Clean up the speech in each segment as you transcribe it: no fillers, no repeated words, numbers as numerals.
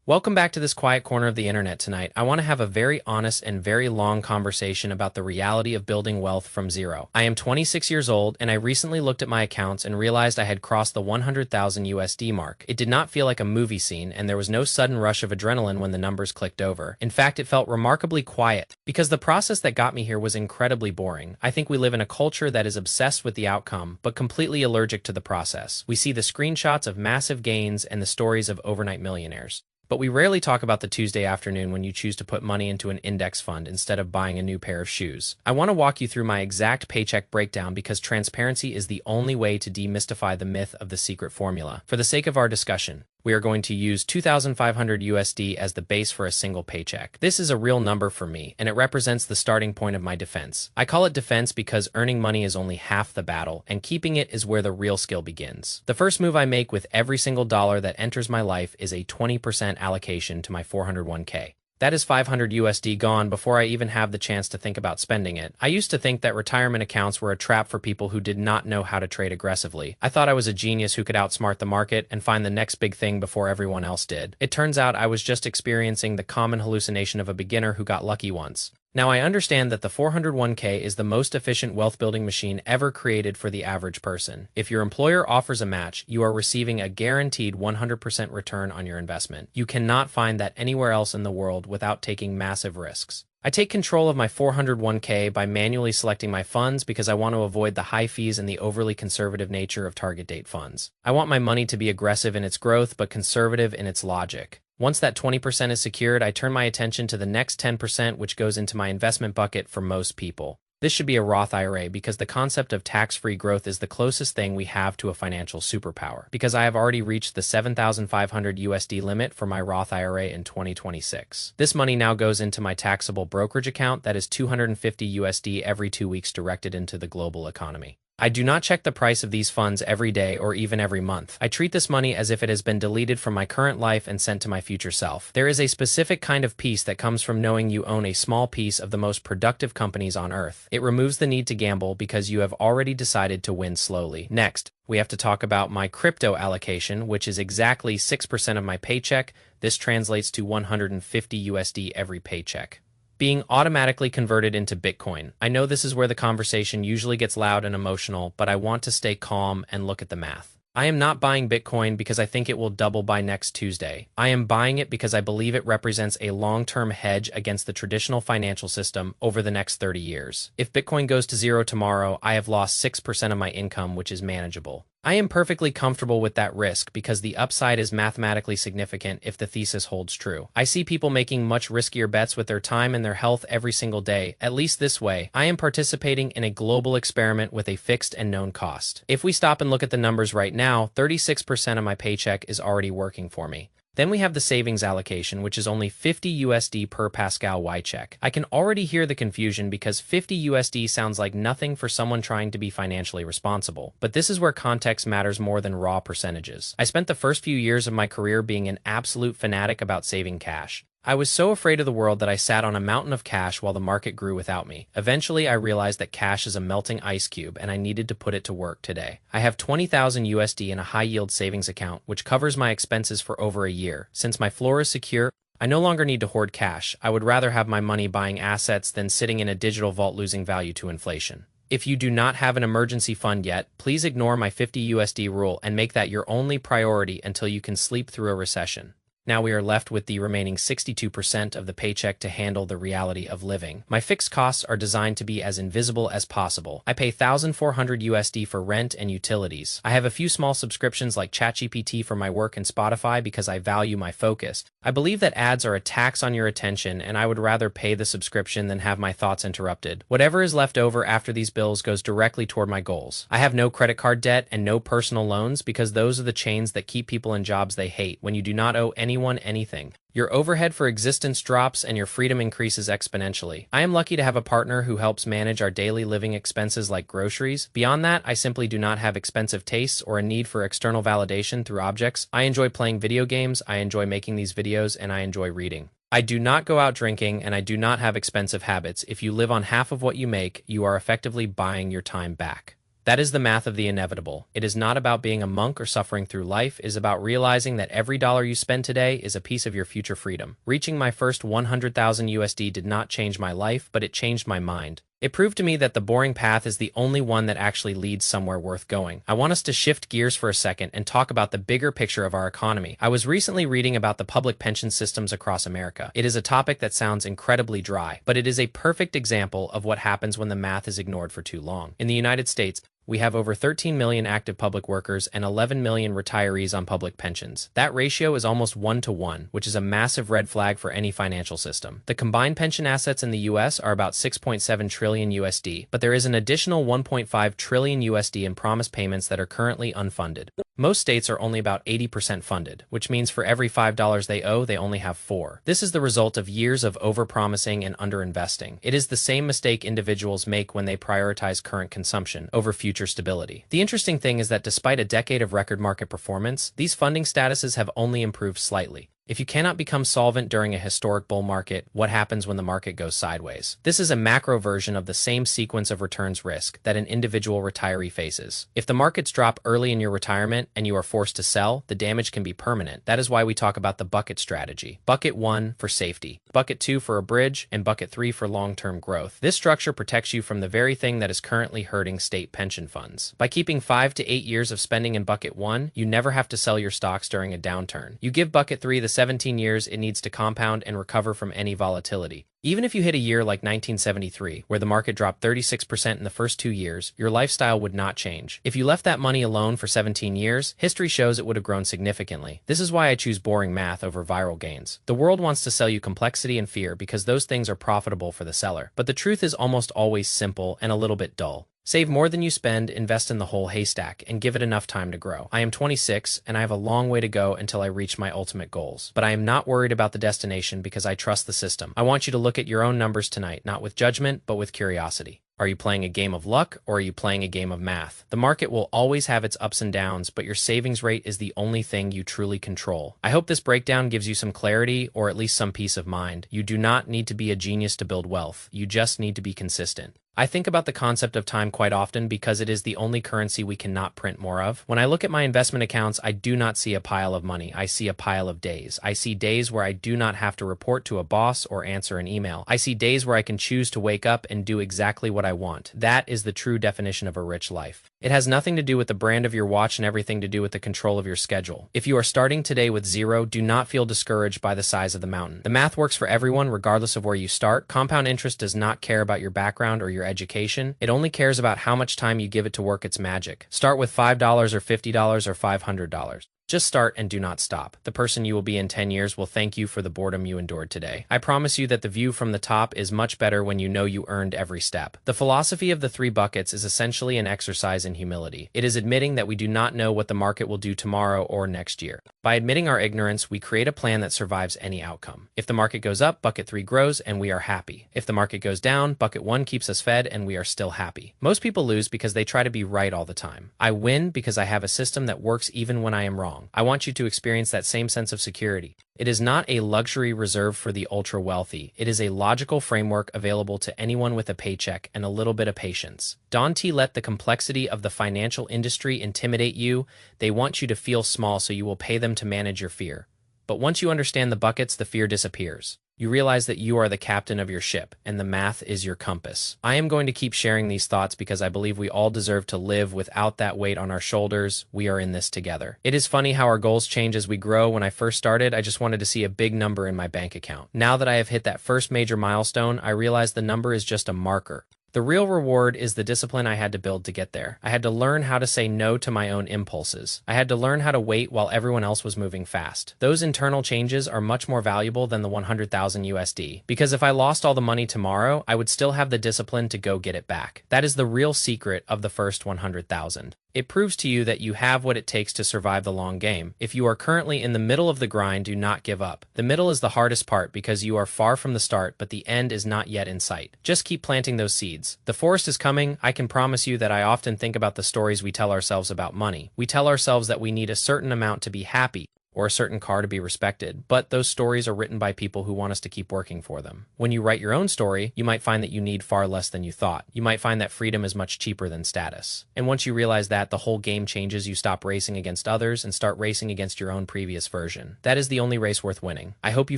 Welcome back to this quiet corner of the internet tonight. I want to have a very honest and very long conversation about the reality of building wealth from zero. I am 26 years old and I recently looked at my accounts and realized I had crossed the 100,000 USD mark. It did not feel like a movie scene and there was no sudden rush of adrenaline when the numbers clicked over. In fact, it felt remarkably quiet because the process that got me here was incredibly boring. I think we live in a culture that is obsessed with the outcome but completely allergic to the process. We see the screenshots of massive gains and the stories of overnight millionaires. But we rarely talk about the Tuesday afternoon when you choose to put money into an index fund instead of buying a new pair of shoes. I want to walk you through my exact paycheck breakdown because transparency is the only way to demystify the myth of the secret formula. For the sake of our discussion, we are going to use 2,500 USD as the base for a single paycheck. This is a real number for me, and it represents the starting point of my defense. I call it defense because earning money is only half the battle, and keeping it is where the real skill begins. The first move I make with every single dollar that enters my life is a 20% allocation to my 401k. That is 500 USD gone before I even have the chance to think about spending it. I used to think that retirement accounts were a trap for people who did not know how to trade aggressively. I thought I was a genius who could outsmart the market and find the next big thing before everyone else did. It turns out I was just experiencing the common hallucination of a beginner who got lucky once. Now I understand that the 401k is the most efficient wealth-building machine ever created for the average person. If your employer offers a match, you are receiving a guaranteed 100% return on your investment. You cannot find that anywhere else in the world without taking massive risks. I take control of my 401k by manually selecting my funds because I want to avoid the high fees and the overly conservative nature of target date funds. I want my money to be aggressive in its growth but conservative in its logic. Once that 20% is secured, I turn my attention to the next 10%, which goes into my investment bucket for most people. This should be a Roth IRA because the concept of tax-free growth is the closest thing we have to a financial superpower. Because I have already reached the 7,500 USD limit for my Roth IRA in 2026. This money now goes into my taxable brokerage account that is 250 USD every 2 weeks directed into the global economy. I do not check the price of these funds every day or even every month. I treat this money as if it has been deleted from my current life and sent to my future self. There is a specific kind of peace that comes from knowing you own a small piece of the most productive companies on earth. It removes the need to gamble because you have already decided to win slowly. Next, we have to talk about my crypto allocation, which is exactly 6% of my paycheck. This translates to 150 USD every paycheck. Being automatically converted into Bitcoin. I know this is where the conversation usually gets loud and emotional, but I want to stay calm and look at the math. I am not buying Bitcoin because I think it will double by next Tuesday. I am buying it because I believe it represents a long-term hedge against the traditional financial system over the next 30 years. If Bitcoin goes to zero tomorrow, I have lost 6% of my income, which is manageable. I am perfectly comfortable with that risk because the upside is mathematically significant if the thesis holds true. I see people making much riskier bets with their time and their health every single day. At least this way, I am participating in a global experiment with a fixed and known cost. If we stop and look at the numbers right now, 36% of my paycheck is already working for me. Then we have the savings allocation, which is only 50 USD per Pascal Y check. I can already hear the confusion because 50 USD sounds like nothing for someone trying to be financially responsible. But this is where context matters more than raw percentages. I spent the first few years of my career being an absolute fanatic about saving cash. I was so afraid of the world that I sat on a mountain of cash while the market grew without me. Eventually, I realized that cash is a melting ice cube and I needed to put it to work today. I have 20,000 USD in a high-yield savings account, which covers my expenses for over a year. Since my floor is secure, I no longer need to hoard cash. I would rather have my money buying assets than sitting in a digital vault losing value to inflation. If you do not have an emergency fund yet, please ignore my 50 USD rule and make that your only priority until you can sleep through a recession. Now we are left with the remaining 62% of the paycheck to handle the reality of living. My fixed costs are designed to be as invisible as possible. I pay 1,400 USD for rent and utilities. I have a few small subscriptions like ChatGPT for my work and Spotify because I value my focus. I believe that ads are a tax on your attention and I would rather pay the subscription than have my thoughts interrupted. Whatever is left over after these bills goes directly toward my goals. I have no credit card debt and no personal loans because those are the chains that keep people in jobs they hate. When you do not owe anyone anything, your overhead for existence drops and your freedom increases exponentially. I am lucky to have a partner who helps manage our daily living expenses like groceries. Beyond that, I simply do not have expensive tastes or a need for external validation through objects. I enjoy playing video games, I enjoy making these videos, and I enjoy reading. I do not go out drinking and I do not have expensive habits. If you live on half of what you make, you are effectively buying your time back. That is the math of the inevitable. It is not about being a monk or suffering through life. It is about realizing that every dollar you spend today is a piece of your future freedom. Reaching my first 100,000 USD did not change my life, but it changed my mind. It proved to me that the boring path is the only one that actually leads somewhere worth going. I want us to shift gears for a second and talk about the bigger picture of our economy. I was recently reading about the public pension systems across America. It is a topic that sounds incredibly dry, but it is a perfect example of what happens when the math is ignored for too long. In the United States, we have over 13 million active public workers and 11 million retirees on public pensions. That ratio is almost 1-to-1, which is a massive red flag for any financial system. The combined pension assets in the US are about 6.7 trillion USD, but there is an additional 1.5 trillion USD in promise payments that are currently unfunded. Most states are only about 80% funded, which means for every $5 they owe, they only have 4. This is the result of years of overpromising and underinvesting. It is the same mistake individuals make when they prioritize current consumption over future stability. The interesting thing is that despite a decade of record market performance, these funding statuses have only improved slightly. If you cannot become solvent during a historic bull market, what happens when the market goes sideways? This is a macro version of the same sequence of returns risk that an individual retiree faces. If the markets drop early in your retirement and you are forced to sell, the damage can be permanent. That is why we talk about the bucket strategy. Bucket 1 for safety, bucket 2 for a bridge, and bucket 3 for long-term growth. This structure protects you from the very thing that is currently hurting state pension funds. By keeping 5 to 8 years of spending in bucket 1, you never have to sell your stocks during a downturn. You give bucket 3 the 17 years it needs to compound and recover from any volatility. Even if you hit a year like 1973, where the market dropped 36% in the first 2 years, your lifestyle would not change. If you left that money alone for 17 years, history shows it would have grown significantly. This is why I choose boring math over viral gains. The world wants to sell you complexity and fear because those things are profitable for the seller. But the truth is almost always simple and a little bit dull. Save more than you spend, invest in the whole haystack, and give it enough time to grow. I am 26, and I have a long way to go until I reach my ultimate goals. But I am not worried about the destination because I trust the system. I want you to look at your own numbers tonight, not with judgment, but with curiosity. Are you playing a game of luck, or are you playing a game of math? The market will always have its ups and downs, but your savings rate is the only thing you truly control. I hope this breakdown gives you some clarity, or at least some peace of mind. You do not need to be a genius to build wealth. You just need to be consistent. I think about the concept of time quite often because it is the only currency we cannot print more of. When I look at my investment accounts, I do not see a pile of money. I see a pile of days. I see days where I do not have to report to a boss or answer an email. I see days where I can choose to wake up and do exactly what I want. That is the true definition of a rich life. It has nothing to do with the brand of your watch and everything to do with the control of your schedule. If you are starting today with zero, do not feel discouraged by the size of the mountain. The math works for everyone regardless of where you start. Compound interest does not care about your background or your education. It only cares about how much time you give it to work its magic. Start with $5 or $50 or $500. Just start and do not stop. The person you will be in 10 years will thank you for the boredom you endured today. I promise you that the view from the top is much better when you know you earned every step. The philosophy of the 3 buckets is essentially an exercise in humility. It is admitting that we do not know what the market will do tomorrow or next year. By admitting our ignorance, we create a plan that survives any outcome. If the market goes up, bucket 3 grows and we are happy. If the market goes down, bucket 1 keeps us fed and we are still happy. Most people lose because they try to be right all the time. I win because I have a system that works even when I am wrong. I want you to experience that same sense of security. It is not a luxury reserved for the ultra-wealthy. It is a logical framework available to anyone with a paycheck and a little bit of patience. Don't let the complexity of the financial industry intimidate you. They want you to feel small so you will pay them to manage your fear. But once you understand the buckets, the fear disappears. You realize that you are the captain of your ship, and the math is your compass. I am going to keep sharing these thoughts because I believe we all deserve to live without that weight on our shoulders. We are in this together. It is funny how our goals change as we grow. When I first started, I just wanted to see a big number in my bank account. Now that I have hit that first major milestone, I realize the number is just a marker. The real reward is the discipline I had to build to get there. I had to learn how to say no to my own impulses. I had to learn how to wait while everyone else was moving fast. Those internal changes are much more valuable than the 100,000 USD. Because if I lost all the money tomorrow, I would still have the discipline to go get it back. That is the real secret of the first 100,000. It proves to you that you have what it takes to survive the long game. If you are currently in the middle of the grind, do not give up. The middle is the hardest part because you are far from the start, but the end is not yet in sight. Just keep planting those seeds. The forest is coming. I can promise you that I often think about the stories we tell ourselves about money. We tell ourselves that we need a certain amount to be happy. or a certain car to be respected, but those stories are written by people who want us to keep working for them. When you write your own story, you might find that you need far less than you thought. You might find that freedom is much cheaper than status. And once you realize that, the whole game changes. You stop racing against others and start racing against your own previous version. That is the only race worth winning. I hope you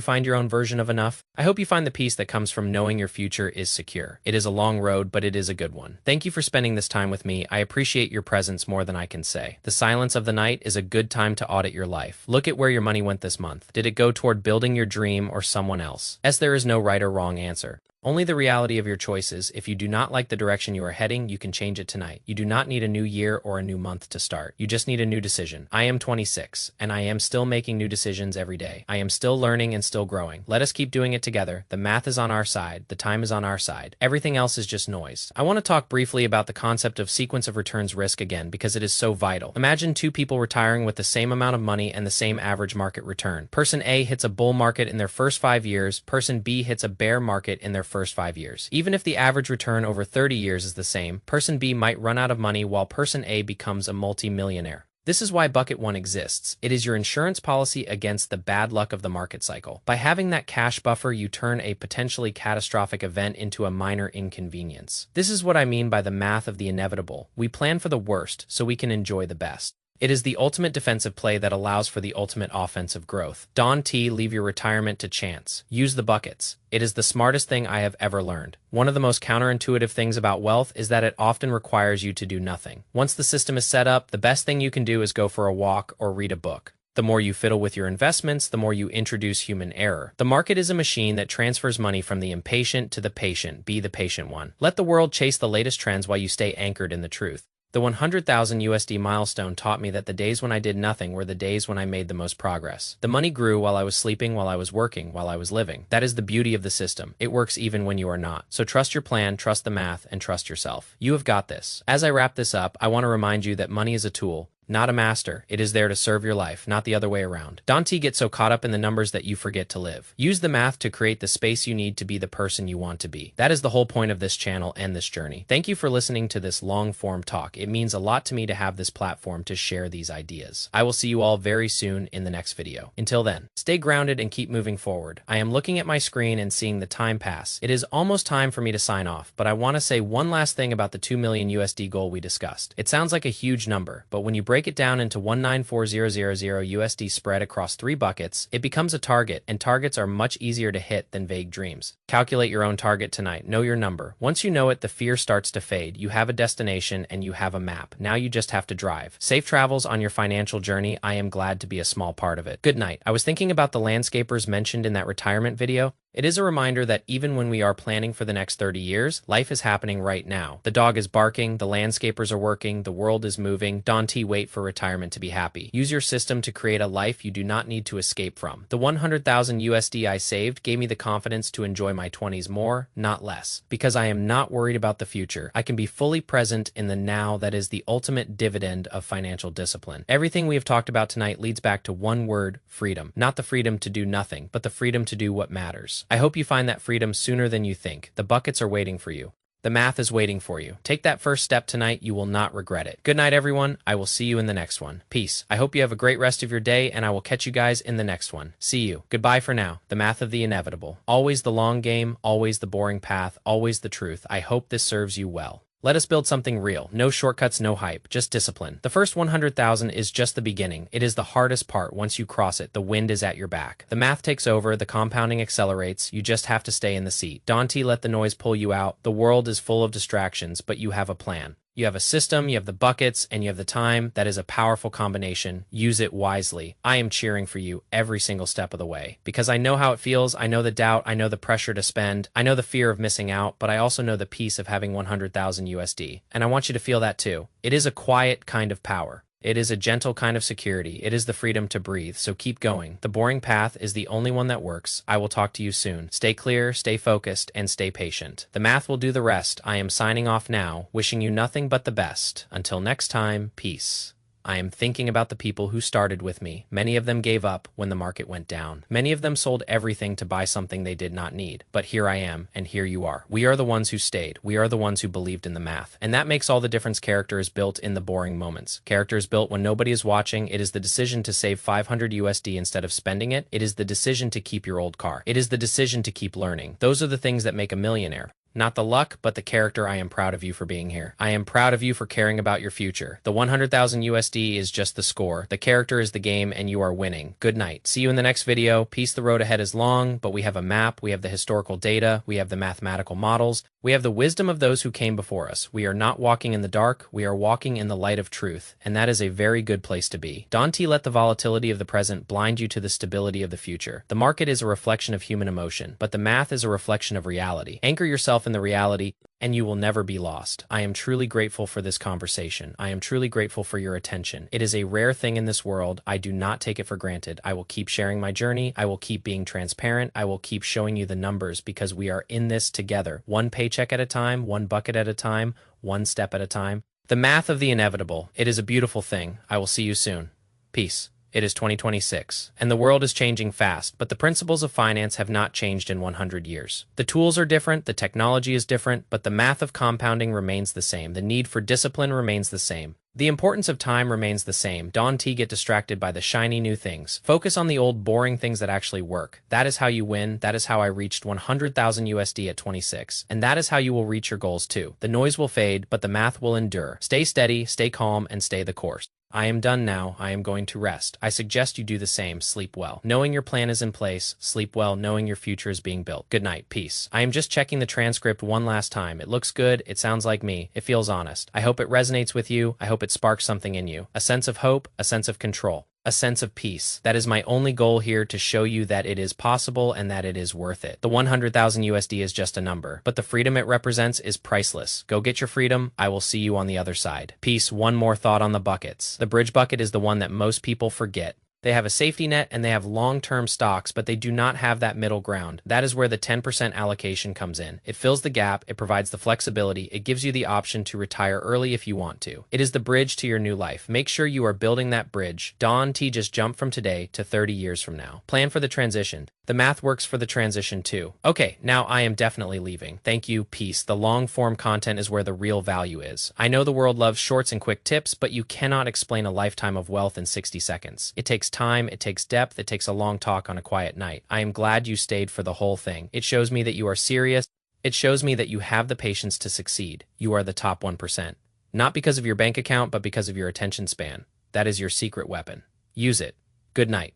find your own version of enough. I hope you find the peace that comes from knowing your future is secure. It is a long road, but it is a good one. Thank you for spending this time with me. I appreciate your presence more than I can say. The silence of the night is a good time to audit your life. Look at where your money went this month. Did it go toward building your dream or someone else? As there is no right or wrong answer. Only the reality of your choices. If you do not like the direction you are heading, you can change it tonight. You do not need a new year or a new month to start. You just need a new decision. I am 26, and I am still making new decisions every day. I am still learning and still growing. Let us keep doing it together. The math is on our side. The time is on our side. Everything else is just noise. I want to talk briefly about the concept of sequence of returns risk again because it is so vital. Imagine two people retiring with the same amount of money and the same average market return. Person A hits a bull market in their first 5 years. Person B hits a bear market in their first 5 years. Even if the average return over 30 years is the same, person B might run out of money while person A becomes a multi-millionaire. This is why Bucket 1 exists. It is your insurance policy against the bad luck of the market cycle. By having that cash buffer, you turn a potentially catastrophic event into a minor inconvenience. This is what I mean by the math of the inevitable. We plan for the worst so we can enjoy the best. It is the ultimate defensive play that allows for the ultimate offensive growth. Don T, leave your retirement to chance. Use the buckets. It is the smartest thing I have ever learned. One of the most counterintuitive things about wealth is that it often requires you to do nothing. Once the system is set up, the best thing you can do is go for a walk or read a book. The more you fiddle with your investments, the more you introduce human error. The market is a machine that transfers money from the impatient to the patient. Be the patient one. Let the world chase the latest trends while you stay anchored in the truth. The 100,000 USD milestone taught me that the days when I did nothing were the days when I made the most progress. The money grew while I was sleeping, while I was working, while I was living. That is the beauty of the system. It works even when you are not. So trust your plan, trust the math, and trust yourself. You have got this. As I wrap this up, I want to remind you that money is a tool, not a master. It is there to serve your life, not the other way around. Don't get so caught up in the numbers that you forget to live. Use the math to create the space you need to be the person you want to be. That is the whole point of this channel and this journey. Thank you for listening to this long-form talk. It means a lot to me to have this platform to share these ideas. I will see you all very soon in the next video. Until then, stay grounded and keep moving forward. I am looking at my screen and seeing the time pass. It is almost time for me to sign off, but I want to say one last thing about the 2 million USD goal we discussed. It sounds like a huge number, but when you break it down into 194,000 USD spread across 3 buckets, it becomes a target, and targets are much easier to hit than vague dreams. Calculate your own target tonight. Know your number. Once you know it, the fear starts to fade. You have a destination and you have a map. Now you just have to drive. Safe travels on your financial journey. I am glad to be a small part of it. Good night. I was thinking about the landscapers mentioned in that retirement video. It is a reminder that even when we are planning for the next 30 years, life is happening right now. The dog is barking, the landscapers are working, the world is moving. Don't wait for retirement to be happy. Use your system to create a life you do not need to escape from. The 100,000 USD I saved gave me the confidence to enjoy my 20s more, not less. Because I am not worried about the future. I can be fully present in the now. That is the ultimate dividend of financial discipline. Everything we have talked about tonight leads back to one word: freedom. Not the freedom to do nothing, but the freedom to do what matters. I hope you find that freedom sooner than you think. The buckets are waiting for you. The math is waiting for you. Take that first step tonight. You will not regret it. Good night, everyone. I will see you in the next one. Peace. I hope you have a great rest of your day, and I will catch you guys in the next one. See you. Goodbye for now. The math of the inevitable. Always the long game, always the boring path, always the truth. I hope this serves you well. Let us build something real. No shortcuts, no hype, just discipline. The first 100,000 is just the beginning. It is the hardest part. Once you cross it, the wind is at your back. The math takes over, the compounding accelerates. You just have to stay in the seat. Don't let the noise pull you out. The world is full of distractions, but you have a plan. You have a system, you have the buckets, and you have the time. That is a powerful combination. Use it wisely. I am cheering for you every single step of the way. Because I know how it feels, I know the doubt, I know the pressure to spend, I know the fear of missing out, but I also know the peace of having 100,000 USD. And I want you to feel that too. It is a quiet kind of power. It is a gentle kind of security. It is the freedom to breathe, so keep going. The boring path is the only one that works. I will talk to you soon. Stay clear, stay focused, and stay patient. The math will do the rest. I am signing off now, wishing you nothing but the best. Until next time, peace. I am thinking about the people who started with me. Many of them gave up when the market went down. Many of them sold everything to buy something they did not need. But here I am, and here you are. We are the ones who stayed. We are the ones who believed in the math. And that makes all the difference. Character is built in the boring moments. Character is built when nobody is watching. It is the decision to save 500 USD instead of spending it. It is the decision to keep your old car. It is the decision to keep learning. Those are the things that make a millionaire. Not the luck, but the character. I am proud of you for being here. I am proud of you for caring about your future. The 100,000 USD is just the score. The character is the game, and you are winning. Good night. See you in the next video. Peace. The road ahead is long, but we have a map. We have the historical data. We have the mathematical models. We have the wisdom of those who came before us. We are not walking in the dark. We are walking in the light of truth, and that is a very good place to be. Don't let the volatility of the present blind you to the stability of the future. The market is a reflection of human emotion, but the math is a reflection of reality. Anchor yourself in the reality, and you will never be lost. I am truly grateful for this conversation. I am truly grateful for your attention. It is a rare thing in this world. I do not take it for granted. I will keep sharing my journey. I will keep being transparent. I will keep showing you the numbers because we are in this together. One paycheck at a time, one bucket at a time, one step at a time. The math of the inevitable. It is a beautiful thing. I will see you soon. Peace. It is 2026, and the world is changing fast, but the principles of finance have not changed in 100 years. The tools are different, the technology is different, but the math of compounding remains the same. The need for discipline remains the same. The importance of time remains the same. Don't get distracted by the shiny new things. Focus on the old boring things that actually work. That is how you win. That is how I reached 100,000 USD at 26. And that is how you will reach your goals too. The noise will fade, but the math will endure. Stay steady, stay calm, and stay the course. I am done now. I am going to rest. I suggest you do the same. Sleep well. Knowing your plan is in place. Sleep well, knowing your future is being built. Good night. Peace. I am just checking the transcript one last time. It looks good. It sounds like me. It feels honest. I hope it resonates with you. I hope it sparks something in you. A sense of hope, a sense of control. A sense of peace. That is my only goal here, to show you that it is possible and that it is worth it. The 100,000 USD is just a number, but the freedom it represents is priceless. Go get your freedom. I will see you on the other side. Peace. One more thought on the buckets. The bridge bucket is the one that most people forget. They have a safety net and they have long-term stocks, but they do not have that middle ground. That is where the 10% allocation comes in. It fills the gap, it provides the flexibility, it gives you the option to retire early if you want to. It is the bridge to your new life. Make sure you are building that bridge. Just jump from today to 30 years from now. Plan for the transition. The math works for the transition too. Okay, now I am definitely leaving. Thank you, peace. The long-form content is where the real value is. I know the world loves shorts and quick tips, but you cannot explain a lifetime of wealth in 60 seconds. It takes time, it takes depth, it takes a long talk on a quiet night. I am glad you stayed for the whole thing. It shows me that you are serious. It shows me that you have the patience to succeed. You are the top 1%. Not because of your bank account, but because of your attention span. That is your secret weapon. Use it. Good night.